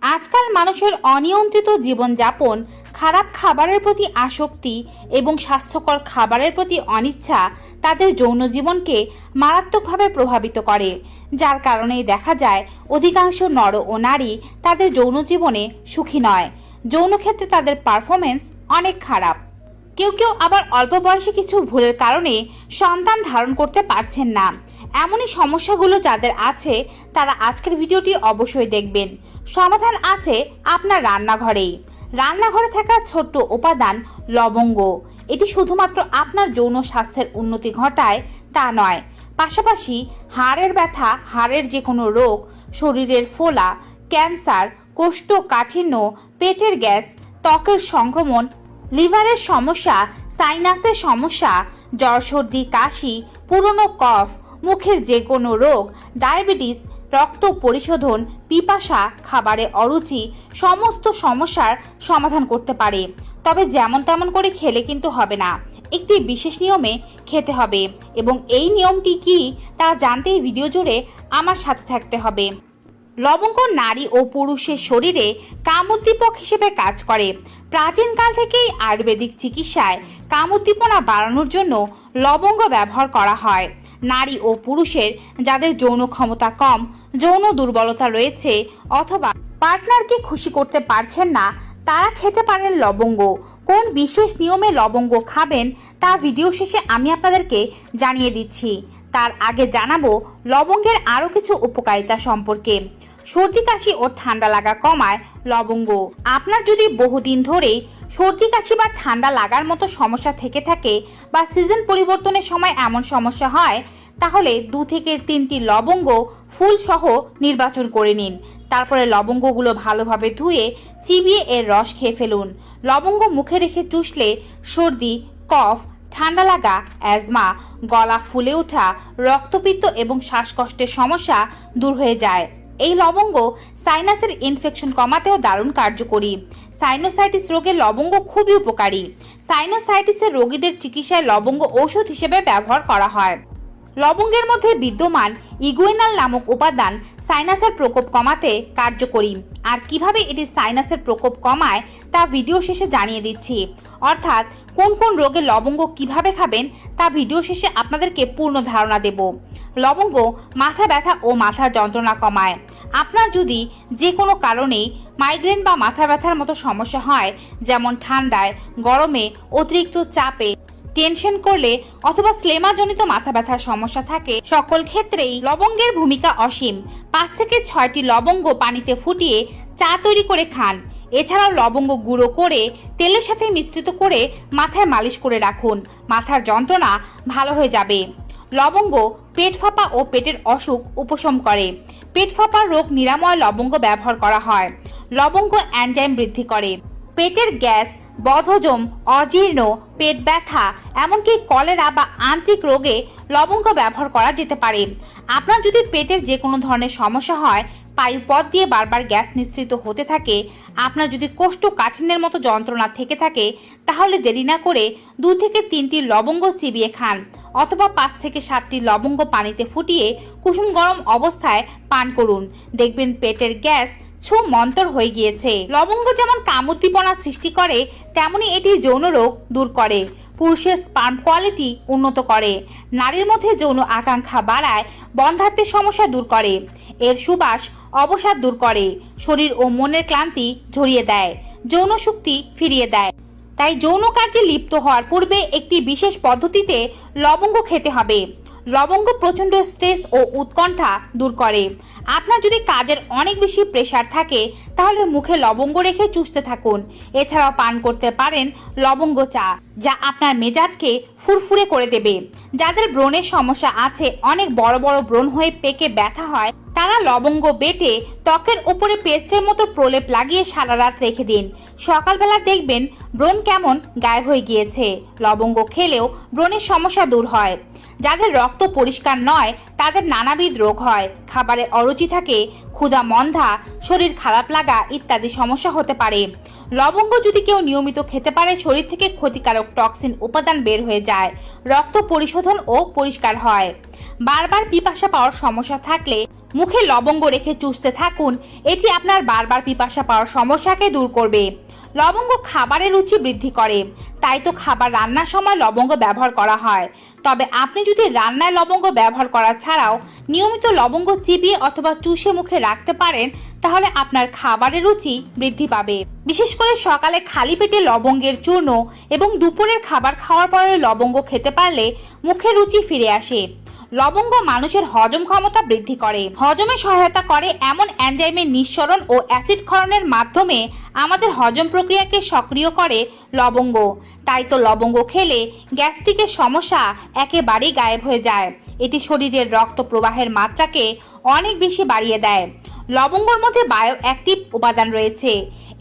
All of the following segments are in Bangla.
আজকাল মানুষের অনিয়ন্ত্রিত জীবনযাপন, খারাপ খাবারের প্রতি আসক্তি এবং স্বাস্থ্যকর খাবারের প্রতি অনিচ্ছা তাদের যৌন জীবনকে মারাত্মকভাবে প্রভাবিত করে, যার কারণেই দেখা যায় অধিকাংশ নর ও নারী তাদের যৌন জীবনে সুখী নয়। যৌন ক্ষেত্রে তাদের পারফরমেন্স অনেক খারাপ। কেউ কেউ আবার অল্প বয়সে কিছু ভুলের কারণে সন্তান ধারণ করতে পারছেন না। এমনই সমস্যাগুলো যাদের আছে তারা আজকের ভিডিওটি অবশ্যই দেখবেন। সমাধান আছে আপনার রান্নাঘরেই। রান্নাঘরে থাকা ছোট্ট উপাদান লবঙ্গ। এটি শুধুমাত্র আপনার যৌন স্বাস্থ্যের উন্নতি ঘটায় তা নয়, পাশাপাশি হাড়ের ব্যথা, হাড়ের যে কোনো রোগ, শরীরের ফোলা, ক্যান্সার, কোষ্ঠকাঠিন্য, পেটের গ্যাস, ত্বকের সংক্রমণ, লিভারের সমস্যা, সাইনাসের সমস্যা, জ্বর, সর্দি, কাশি, পুরনো কফ, মুখের যে কোনো রোগ, ডায়াবেটিস, রক্ত পরিশোধন, পিপাসা, খাবারে অরুচি, সমস্ত সমস্যার সমাধান করতে পারে। তবে যেমন তেমন করে খেলে কিন্তু হবে না, একটি বিশেষ নিয়মে খেতে হবে এবং এই নিয়মটি কি তা জানতে এই ভিডিও জুড়ে আমার সাথে থাকতে হবে। লবঙ্গ নারী ও পুরুষের শরীরে কামোদ্দীপক হিসেবে কাজ করে। প্রাচীনকাল থেকেই আয়ুর্বেদিক চিকিৎসায় কামোদ্দীপনা বাড়ানোর জন্য লবঙ্গ ব্যবহার করা হয়। নারী ও পুরুষের যাদের যৌন ক্ষমতা কম, যৌন দুর্বলতা রয়েছে অথবা পার্টনারকে খুশি করতে পারছেন না, তারা খেতে পারেন লবঙ্গ। কোন বিশেষ নিয়মে লবঙ্গ খাবেন তা ভিডিও শেষে আমি আপনাদেরকে জানিয়ে দিচ্ছি। তার আগে জানাবো লবঙ্গের আরও কিছু উপকারিতা সম্পর্কে। সর্দি কাশি ও ঠান্ডা লাগা কমায় লবঙ্গ। আপনার যদি বহুদিন ধরে সর্দি কাশি বা ঠান্ডা লাগার মতো সমস্যা থেকে থাকে বা সিজন পরিবর্তনের সময় এমন সমস্যা হয়, তাহলে 2 থেকে 3টি লবঙ্গ ফুল সহ নির্বাচন করে নিন। তারপরে লবঙ্গগুলো ভালোভাবে ধুয়ে চিবিয়ে এর রস খেয়ে ফেলুন। লবঙ্গ মুখে রেখে চুষলে সর্দি, কফ, ঠান্ডা লাগা, অ্যাজমা, গলা ফুলে ওঠা, রক্তপিত্ত এবং শ্বাসকষ্টের সমস্যা দূর হয়ে যায়। এই লবঙ্গ সাইনাসের ইনফেকশন কমাতেও দারুণ কার্যকরী। সাইনোসাইটিস রোগে লবঙ্গ খুবই উপকারী। সাইনোসাইটিসের রোগীদের চিকিৎসায় লবঙ্গ ঔষধ হিসেবে ব্যবহার করা হয়। লবঙ্গের মধ্যে বিদ্যমান ইগুয়েনাল নামক উপাদান সাইনাসের প্রকোপ কমাতে কার্যকরী। আর কিভাবে এটি সাইনাসের প্রকোপ কমায় তা ভিডিও শেষে জানিয়ে দিচ্ছি। অর্থাৎ কোন কোন রোগে লবঙ্গ কিভাবে খাবেন তা ভিডিও শেষে আপনাদেরকে পূর্ণ ধারণা দেব। লবঙ্গ মাথা ব্যথা ও মাথার যন্ত্রণা কমায়। আপনার যদি যে কোনো কারণে মাইগ্রেন বা মাথা ব্যথার মতো সমস্যা হয়, যেমন ঠান্ডায়, গরমে, অতিরিক্ত চাপে, টেনশন করলে অথবা স্লেমাজনিত মাথা ব্যথার সমস্যা থাকে, সকল ক্ষেত্রেই লবঙ্গের ভূমিকা অসীম। 5 থেকে 6টি লবঙ্গ পানিতে ফুটিয়ে চা তৈরি করে খান। এছাড়াও লবঙ্গ গুঁড়ো করে তেলের সাথে মিশ্রিত করে মাথায় মালিশ করে রাখুন। মাথার যন্ত্রণা ভালো হয়ে যাবে। লবঙ্গ পেট ফাঁপা ও পেটের অসুখ উপশম করে। পেট ফাঁপার রোগ নিরাময় লবঙ্গ ব্যবহার করা হয়। লবঙ্গ এনজাইম বৃদ্ধি করে। পেটের গ্যাস, বদহজম, অজীর্ণ, পেট ব্যথা, এমনকি কলেরা বা আন্ত্রিক রোগে লবঙ্গ ব্যবহার করা যেতে পারে। আপনার যদি পেটের যে কোনো ধরনের সমস্যা হয়, পায়ুপথ দিয়ে বারবার গ্যাস নিঃসৃত হতে থাকে, আপনার যদি কোষ্ঠকাঠিন্যের মতো যন্ত্রণা থেকে থাকে, তাহলে দেরি না করে 2 থেকে 3টি লবঙ্গ চিবিয়ে খান অথবা 5 থেকে 7টি লবঙ্গ পানিতে ফুটিয়ে কুসুম গরম অবস্থায় পান করুন। দেখবেন পেটের গ্যাস মন্তর হয়ে গিয়েছে। লবঙ্গ যেমন কামোদ্দীপনা সৃষ্টি করে, তেমনি এটি যৌন রোগ দূর করে। পুরুষের স্পার্ম কোয়ালিটি উন্নত করে। নারীর মধ্যে যৌন আকাঙ্ক্ষা বাড়ায়। বন্ধ্যাত্বের সমস্যা দূর করে। এর সুবাস অবসাদ দূর করে। শরীর ও মনের ক্লান্তি ঝরিয়ে দেয়। যৌন শক্তি ফিরিয়ে দেয়। তাই যৌন কার্যে লিপ্ত হওয়ার পূর্বে একটি বিশেষ পদ্ধতিতে লবঙ্গ খেতে হবে। লবঙ্গ প্রচণ্ড স্ট্রেস ও উৎকণ্ঠা দূর করে। আপনার যদি কাজের অনেক বেশি প্রেসার থাকে, তাহলে মুখে লবঙ্গ রেখে চুষতে থাকুন। এছাড়াও পান করতে পারেন লবঙ্গ চা, যা আপনার মেজাজকে ফুরফুরে করে দেবে। যাদের ব্রণের সমস্যা আছে, অনেক বড় বড় ব্রণ হয়ে পেকে ব্যথা হয়, তারা লবঙ্গ বেটে ত্বকের উপরে পেস্টের মতো প্রলেপ লাগিয়ে সারা রাত রেখে দিন। সকালবেলা দেখবেন ব্রণ কেমন গায়েব হয়ে গিয়েছে। লবঙ্গ খেলেও ব্রণের সমস্যা দূর হয়। যাদের রক্ত পরিষ্কার নয়, তাদের নানাবিধ রোগ হয়। খাবারে অরুচি থাকে, ক্ষুধা মন্দা, শরীর খারাপ লাগা ইত্যাদি সমস্যা হতে পারে। লবঙ্গ যদি কেউ নিয়মিত খেতে পারে, শরীর থেকে ক্ষতিকারক টক্সিন উপাদান বের হয়ে যায়। রক্ত পরিশোধন ও পরিষ্কার হয়। বারবার পিপাসা পাওয়ার সমস্যা থাকলে মুখে লবঙ্গ রেখে চুষতে থাকুন। এটি আপনার বারবার পিপাসা পাওয়ার সমস্যাকে দূর করবে। লবঙ্গ খাবারের রুচি বৃদ্ধি করে, তাই তো খাবার রান্নার সময় লবঙ্গ ব্যবহার করা হয়। তবে আপনি যদি রান্নায় লবঙ্গ ব্যবহার করা ছাড়াও নিয়মিত লবঙ্গ চিবিয়ে অথবা চুষে মুখে রাখতে পারেন, তাহলে আপনার খাবারের রুচি বৃদ্ধি পাবে। বিশেষ করে সকালে খালি পেটে লবঙ্গের চূর্ণ এবং দুপুরের খাবার খাওয়ার পরে লবঙ্গ খেতে পারলে মুখের রুচি ফিরে আসে। লবঙ্গ মানুষের হজম ক্ষমতা বৃদ্ধি করে, হজমে সহায়তা করে এমন এনজাইমের নিঃসরণ ও অ্যাসিড ক্ষরণের মাধ্যমে আমাদের হজম প্রক্রিয়াকে সক্রিয় করে লবঙ্গ। তাই তো লবঙ্গ খেলে গ্যাস্ট্রিকের সমস্যা একেবারেই গায়েব হয়ে যায়। এটি শরীরের রক্ত প্রবাহের মাত্রাকে অনেক বেশি বাড়িয়ে দেয়। লবঙ্গর মধ্যে বায়ো অ্যাক্টিভ উপাদান রয়েছে।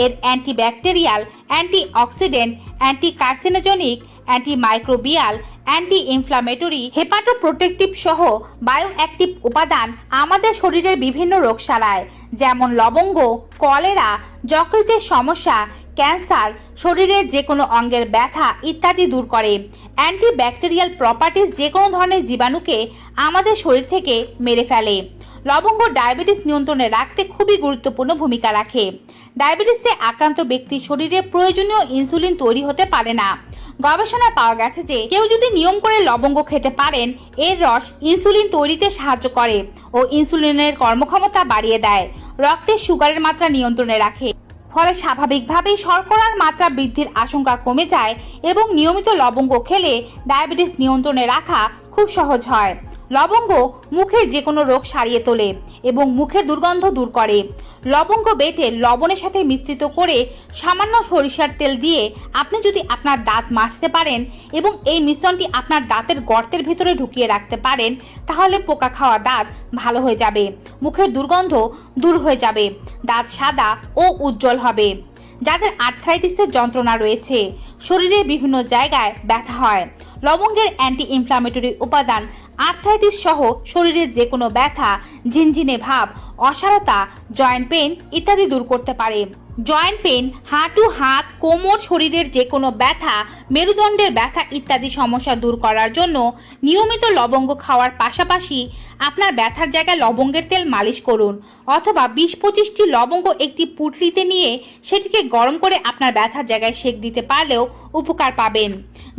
এর antibacterial, antioxidant, anti carcinogenic, antimicrobial, anti inflammatory, hepatoprotective সহ বায়ো অ্যাক্টিভ উপাদান আমাদের শরীরের বিভিন্ন রোগ সারায়, যেমন লবঙ্গ কলেরা, যকৃতের সমস্যা, ক্যান্সার, শরীরের যে কোনো অঙ্গের ব্যথা ইত্যাদি দূর করে। অ্যান্টিব্যাকটেরিয়াল প্রপার্টিজ যে কোনো ধরনের জীবাণুকে আমাদের শরীর থেকে মেরে ফেলে। লবঙ্গ ডায়াবেটিস নিয়ন্ত্রণে রাখতে খুবই গুরুত্বপূর্ণ ভূমিকা রাখে। ডায়াবেটিসে আক্রান্ত ব্যক্তির শরীরে প্রয়োজনীয় ইনসুলিন তৈরি হতে পারে না। গবেষণায় পাওয়া গেছে যে কেউ যদি নিয়ম করে লবঙ্গ খেতে পারেন, এর রস ইনসুলিন তৈরিতে সাহায্য করে ও ইনসুলিনের কর্মক্ষমতা বাড়িয়ে দেয়, রক্তের সুগারের মাত্রা নিয়ন্ত্রণে রাখে। ফলে স্বাভাবিকভাবেই শর্করার মাত্রা বৃদ্ধির আশঙ্কা কমে যায় এবং নিয়মিত লবঙ্গ খেলে ডায়াবেটিস নিয়ন্ত্রণে রাখা খুব সহজ হয়। লবঙ্গ মুখের যে কোনো রোগ সারিয়ে তোলে এবং মুখের দুর্গন্ধ দূর করে। লবঙ্গ বেটে লবণের সাথে মিশ্রিত করে সামান্য সরিষার তেল দিয়ে আপনি যদি আপনার দাঁত মাজতে পারেন এবং এই মিশ্রণটি আপনার দাঁতের গর্তের ভিতরে ঢুকিয়ে রাখতে পারেন, তাহলে পোকা খাওয়া দাঁত ভালো হয়ে যাবে, মুখের দুর্গন্ধ দূর হয়ে যাবে, দাঁত সাদা ও উজ্জ্বল হবে। যাদের আর্থ্রাইটিসের যন্ত্রণা রয়েছে, শরীরের বিভিন্ন জায়গায় ব্যথা হয়, লবঙ্গের অ্যান্টি ইনফ্লামেটরি উপাদান আর্থ্রাইটিস সহ শরীরের যে কোনো ব্যথা, ঝিনঝিনে ভাব, অসারতা, জয়েন্ট পেন ইত্যাদি দূর করতে পারে। জয়েন্ট পেন, হাঁটু, হাত, কোমর, শরীরের যে কোনো ব্যথা, মেরুদণ্ডের ব্যথা ইত্যাদি সমস্যা দূর করার জন্য নিয়মিত লবঙ্গ খাওয়ার পাশাপাশি আপনার ব্যথার জায়গায় লবঙ্গের তেল মালিশ করুন, অথবা 20-25টি লবঙ্গ একটি পুঁটলিতে নিয়ে সেটিকে গরম করে আপনার ব্যথার জায়গায় সেঁক দিতে পারলেও উপকার পাবেন।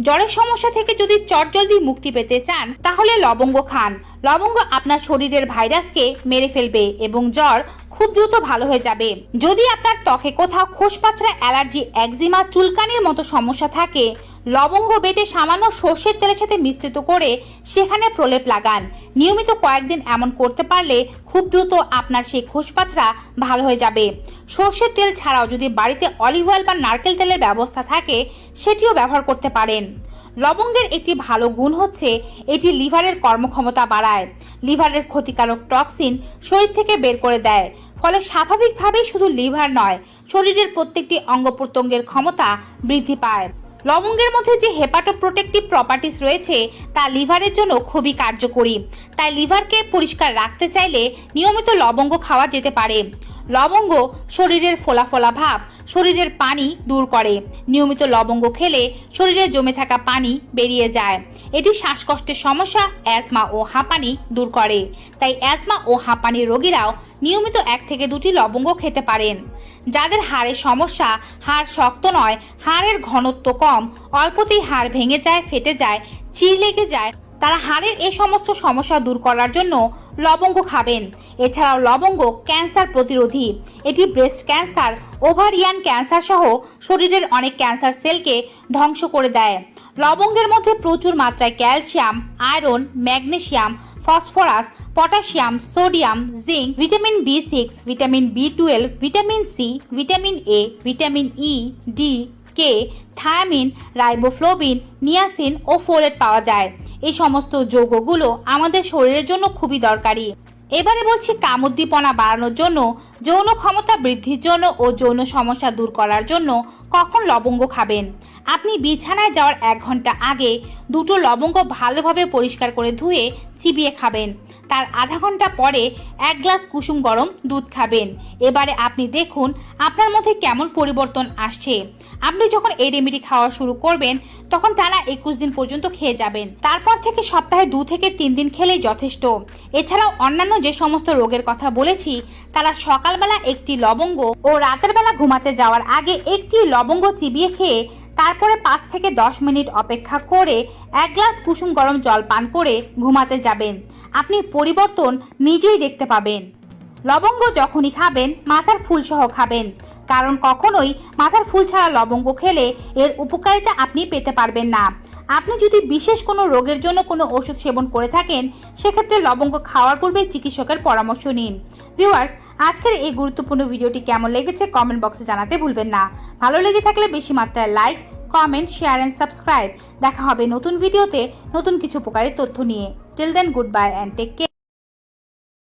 জ্বরের সমস্যা থেকে যদি চটজলদি মুক্তি পেতে চান, তাহলে লবঙ্গ খান। লবঙ্গ আপনার শরীরের ভাইরাসকে মেরে ফেলবে এবং জ্বর খুব দ্রুত ভালো হয়ে যাবে। যদি আপনার ত্বকে কোথাও খোসপাচড়া, অ্যালার্জি, একজিমা, চুলকানির মতো সমস্যা থাকে, লবঙ্গ বেটে সামান্য সর্ষের তেলের সাথে মিশ্রিত করে সেখানে প্রলেপ লাগান। নিয়মিত কয়েকদিন এমন করতে পারলে খুব দ্রুত আপনার সেই খোসপাচড়া ভালো হয়ে যাবে। সর্ষের তেল ছাড়াও যদি বাড়িতে অলিভ অয়েল বা নারকেল তেলের ব্যবস্থা থাকে, সেটিও ব্যবহার করতে পারেন। লবঙ্গের একটি ভালো গুণ হচ্ছে এটি লিভারের কর্মক্ষমতা বাড়ায়, লিভারের ক্ষতিকারক টক্সিন শরীর থেকে বের করে দেয়। ফলে স্বাভাবিকভাবেই শুধু লিভার নয়, শরীরের প্রত্যেকটি অঙ্গ প্রত্যঙ্গের ক্ষমতা বৃদ্ধি পায়। লবঙ্গের মধ্যে যে হেপাটোপ্রোটেক্টিভ প্রপার্টিস রয়েছে তা লিভারের জন্য খুবই কার্যকরী। তাই লিভারকে পরিষ্কার রাখতে চাইলে নিয়মিত লবঙ্গ খাওয়া যেতে পারে। লবঙ্গ শরীরের ফোলা ফোলা ভাব, শরীরের পানি দূর করে। নিয়মিত লবঙ্গ খেলে শরীরে জমে থাকা পানি বেরিয়ে যায়। এটি শ্বাসকষ্টের সমস্যা, অ্যাজমা ও হাঁপানি দূর করে। তাই অ্যাজমা ও হাঁপানির রোগীরাও নিয়মিত 1 থেকে 2টি লবঙ্গ খেতে পারেন। যাদের হাড়ের সমস্যা, হাড় শক্ত নয়, হাড়ের ঘনত্ব কম, অল্পতেই হাড় ভেঙে যায়, ফেটে যায়, চির লেগে যায়, তারা হাড়ের এই সমস্ত সমস্যা দূর করার জন্য লবঙ্গ খাবেন। এছাড়াও লবঙ্গ ক্যান্সার প্রতিরোধী। এটি ব্রেস্ট ক্যান্সার, ওভারিয়ান ক্যান্সার সহ শরীরের অনেক ক্যান্সার সেলকে ধ্বংস করে দেয়। লবঙ্গের মধ্যে প্রচুর মাত্রায় calcium, iron, magnesium, phosphorus, potassium, sodium, zinc, vitamin B6, vitamin B12, vitamin C, vitamin A, vitamin E, D, K, thiamine, riboflavin, niacin ও ফোলেট পাওয়া যায়। এই সমস্ত যৌগগুলো আমাদের শরীরের জন্য খুবই দরকারি। এবারে বলছি কামোদ্দীপনা বাড়ানোর জন্য, যৌন ক্ষমতা বৃদ্ধির জন্য ও যৌন সমস্যা দূর করার জন্য কখন লবঙ্গ খাবেন। আপনি বিছানায় যাওয়ার 1 ঘন্টা আগে 2টো লবঙ্গ ভালোভাবে পরিষ্কার করে ধুয়ে চিবিয়ে খাবেন। তার আধা ঘন্টা পরে 1 গ্লাস কুসুম গরম দুধ খাবেন। এবারে আপনি দেখুন আপনার মধ্যে কেমন পরিবর্তন আসছে। আপনি যখন এই রেমেডি খাওয়া শুরু করবেন তখন টানা 21 দিন পর্যন্ত খেয়ে যাবেন। তারপর থেকে সপ্তাহে 2 থেকে 3 দিন খেলেই যথেষ্ট। এছাড়াও অন্যান্য যে সমস্ত রোগের কথা বলেছি তারা সকালবেলা একটি লবঙ্গ ও রাতের বেলা ঘুমাতে যাওয়ার আগে একটি লবঙ্গ চিবিয়ে খেয়ে তারপরে 5 থেকে 10 মিনিট অপেক্ষা করে 1 গ্লাস কুসুম গরম জল পান করে ঘুমাতে যাবেন। আপনি পরিবর্তন নিজেই দেখতে পাবেন। লবঙ্গ যখনই খাবেন মাথার ফুল সহ খাবেন, কারণ কখনোই মাথার ফুল ছাড়া লবঙ্গ খেলে এর উপকারিতা আপনি পেতে পারবেন না। আপনি যদি বিশেষ কোনো রোগের জন্য কোনো ওষুধ সেবন করে থাকেন সেক্ষেত্রে লবঙ্গ খাওয়ার পূর্বে চিকিৎসকের পরামর্শ নিন। ভিউয়ার্স, আজকের এই গুরুত্বপূর্ণ ভিডিওটি কেমন লেগেছে কমেন্ট বক্সে জানাতে ভুলবেন না। ভালো লেগে থাকলে বেশি মাত্রায় like, comment, share and subscribe. দেখা হবে নতুন ভিডিওতে নতুন কিছু উপকারী তথ্য নিয়ে। Till then, good bye and take care.